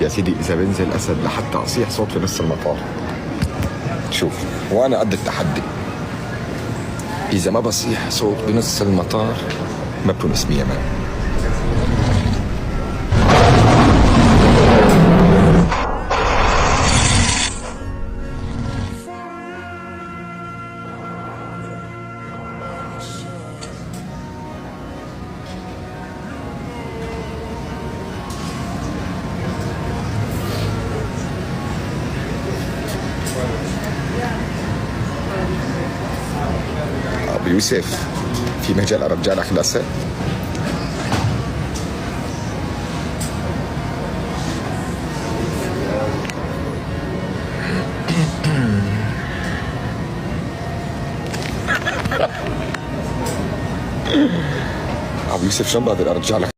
يا سيدي إذا بنزل أسد لحتى أصيح صوت في نص المطار. شوف، وأنا قد التحدي. إذا ما بصيح صوت بنص المطار ما بكون اسمي يمان. أبو يوسف، في مجال أرجع لك الأسد؟ أبو يوسف شلون بقدر أرجع لك